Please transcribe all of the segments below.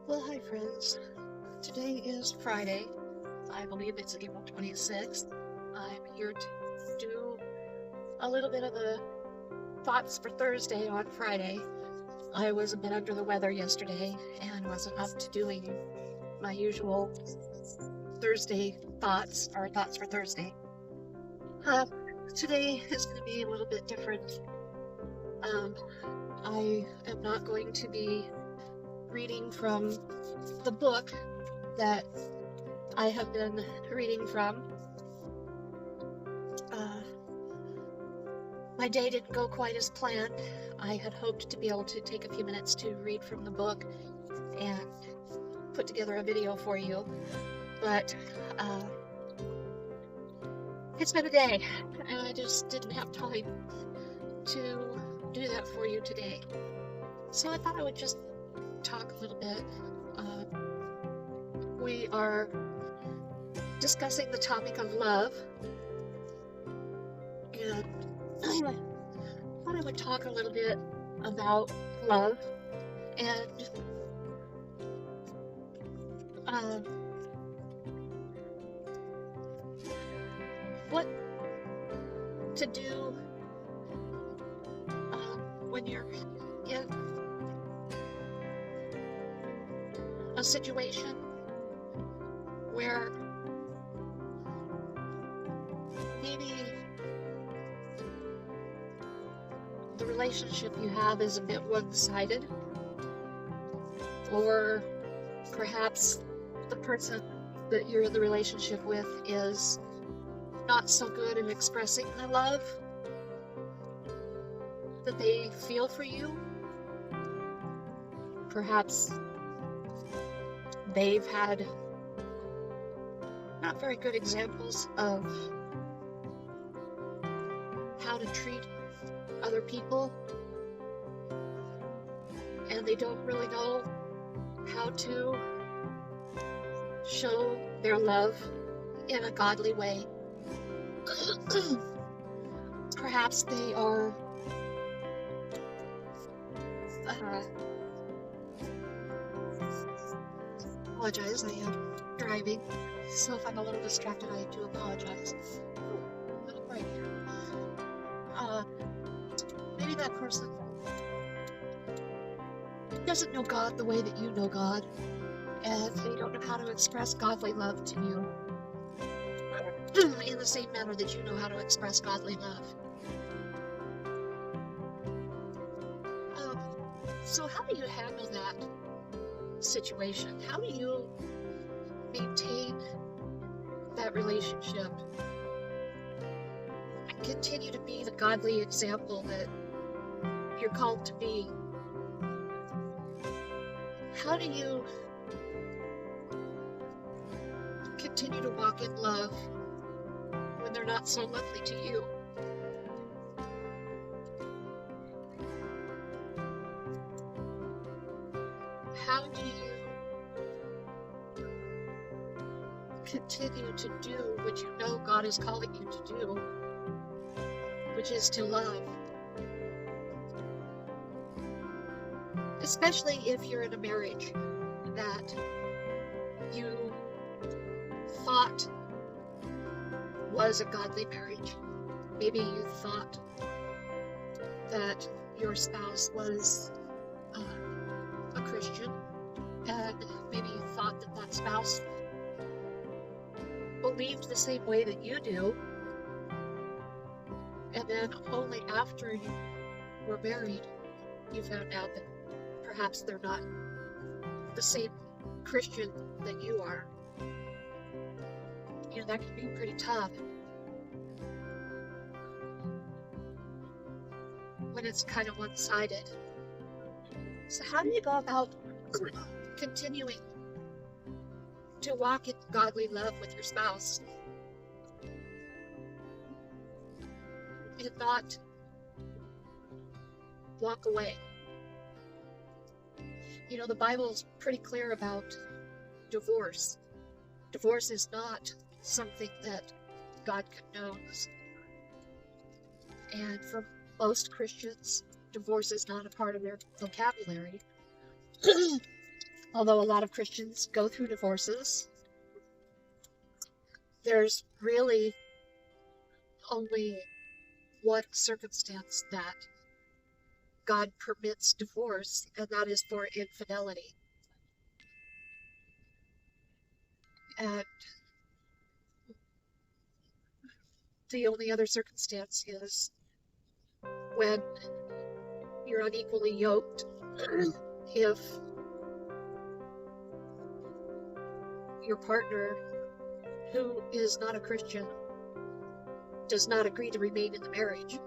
Well, hi friends. Today is Friday. I believe it's April 26th. I'm here to do a little bit of the thoughts for Thursday on Friday. I was a bit under the weather yesterday and wasn't up to doing my usual Thursday thoughts, or thoughts for Thursday. Today is going to be a little bit different. I am not going to be reading from the book that I have been reading from. My day didn't go quite as planned. I had hoped to be able to take a few minutes to read from the book and put together a video for you, but it's been a day and I just didn't have time to do that for you today. So I thought I would just talk a little bit. We are discussing the topic of love, and I thought I would talk a little bit about love and what to do when you're in a situation where maybe the relationship you have is a bit one-sided, or perhaps the person that you're in the relationship with is not so good at expressing the love that they feel for you. Perhaps they've had not very good examples of how to treat other people, and they don't really know how to show their love in a godly way. Perhaps they are apologize, I am driving, so if I'm a little distracted, I do apologize. A little break here. Maybe that person doesn't know God the way that you know God, and they don't know how to express godly love to you in the same manner that you know how to express godly love. So how do you handle that situation? How do you maintain that relationship and continue to be the godly example that you're called to be? How do you continue to walk in love when they're not so lovely to you? How do you continue to do what you know God is calling you to do, which is to love? Especially if you're in a marriage that you thought was a godly marriage. Maybe you thought that your spouse was a Christian, and maybe you thought that that spouse believed the same way that you do, and then only after you were married you found out that perhaps they're not the same Christian that you are. You know, that can be pretty tough when it's kind of one-sided. So how do you go about continuing to walk in godly love with your spouse and not walk away? You know, the Bible is pretty clear about divorce. Divorce is not something that God condones. And for most Christians, divorce is not a part of their vocabulary. Although a lot of Christians go through divorces, there's really only one circumstance that God permits divorce, and that is for infidelity. And the only other circumstance is when you're unequally yoked. If your partner, who is not a Christian, does not agree to remain in the marriage.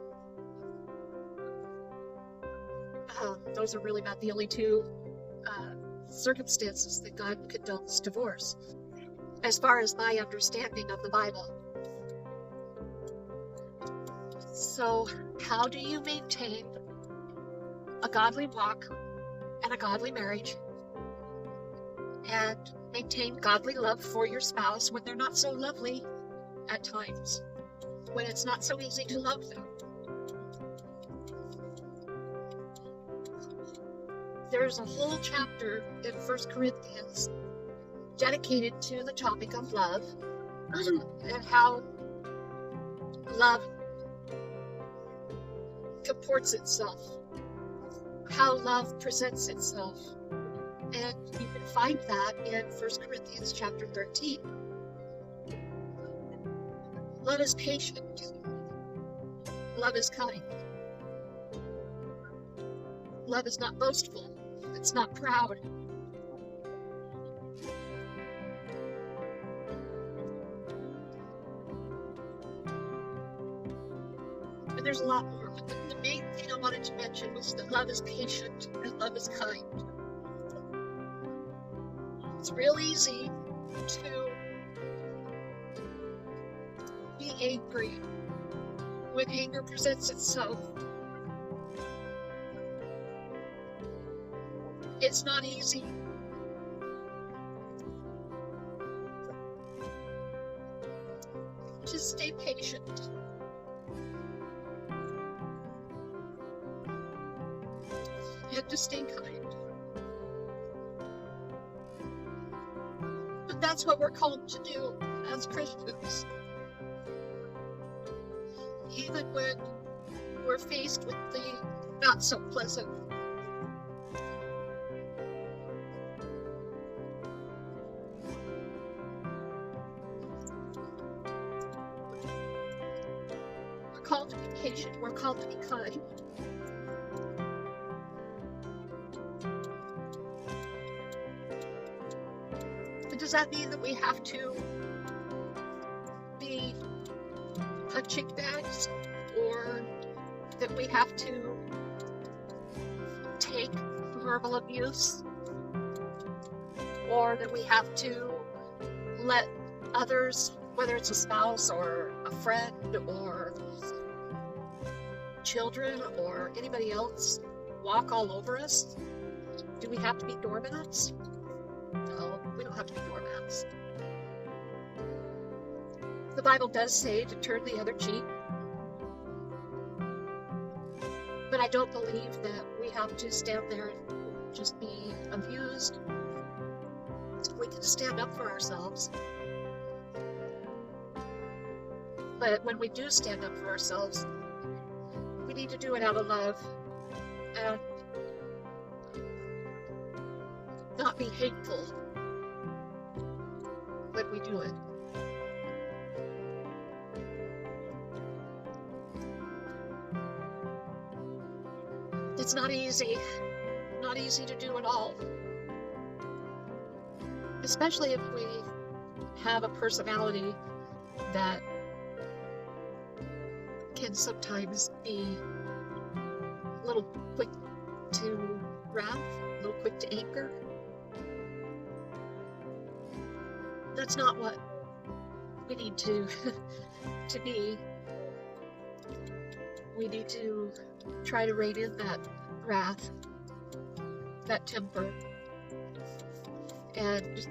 Those are really about the only two circumstances that God condones divorce, as far as my understanding of the Bible. So, how do you maintain a godly walk and a godly marriage, and maintain godly love for your spouse when they're not so lovely at times, when it's not so easy to love them? There's a whole chapter in 1 Corinthians dedicated to the topic of love and how love comports itself, how love presents itself. And you can find that in 1 Corinthians chapter 13. Love is patient. Love is kind. Love is not boastful. It's not proud. And there's a lot more, but the main thing I wanted to mention was that love is patient and love is kind. It's real easy to be angry when anger presents itself. It's not easy to stay patient. And to stay kind. But that's what we're called to do as Christians. Even when we're faced with the not so pleasant. We're called to be patient. We're called to be kind. Does that mean that we have to be punching bags, or that we have to take verbal abuse, or that we have to let others, whether it's a spouse or a friend or children or anybody else, walk all over us? Do we have to be doormats? No, we don't have to be doormats. The Bible does say to turn the other cheek, but I don't believe that we have to stand there and just be abused. We can stand up for ourselves. But when we do stand up for ourselves, we need to do it out of love and not be hateful when we do it. It's not easy to do it all. Especially if we have a personality that can sometimes be a little quick to wrath, a little quick to anger. That's not what we need to be. We need to try to rein in that wrath, that temper, and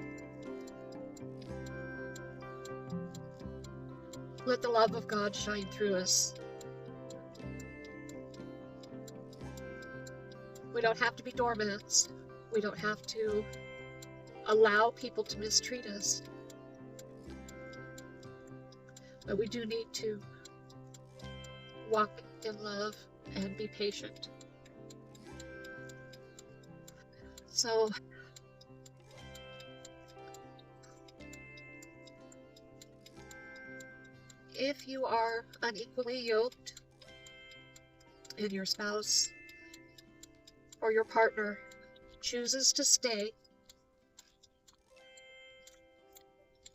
let the love of God shine through us. We don't have to be doormats. We don't have to allow people to mistreat us. But we do need to walk in love and be patient. So if you are unequally yoked and your spouse or your partner chooses to stay,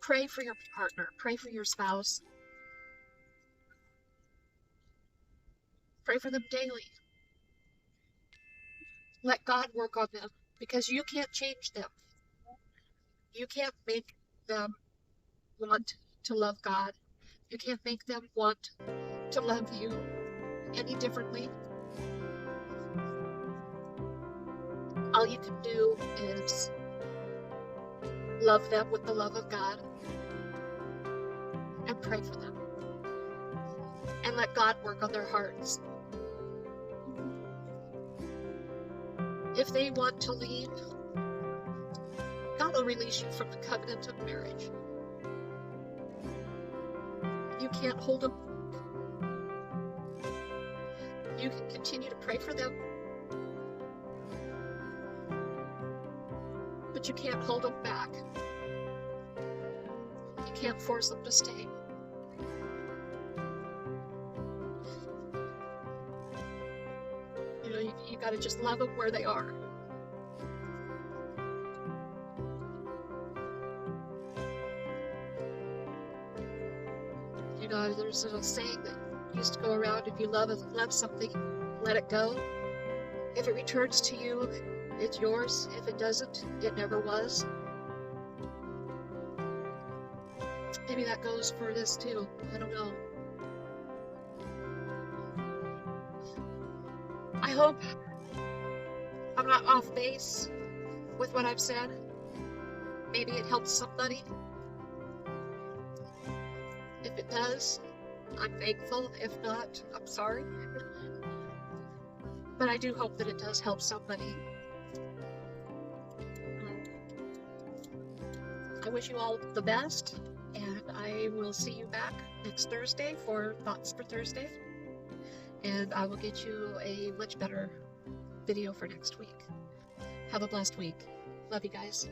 pray for your partner, pray for your spouse, pray for them daily. Let God work on them, because you can't change them. You can't make them want to love God. You can't make them want to love you any differently. All you can do is love them with the love of God and pray for them. And let God work on their hearts. If they want to leave, God will release you from the covenant of marriage. You can't hold them. You can continue to pray for them, but you can't hold them back. You can't force them to stay. You gotta just love them where they are. There's a saying that used to go around: if you love something, let it go. If it returns to you, it's yours. If it doesn't, it never was. Maybe that goes for this too. I don't know. I hope I'm not off base with what I've said. Maybe it helps somebody. If it does, I'm thankful. If not, I'm sorry. But I do hope that it does help somebody. I wish you all the best, and I will see you back next Thursday for Thoughts for Thursday. And I will get you a much better video for next week. Have a blessed week. Love you guys.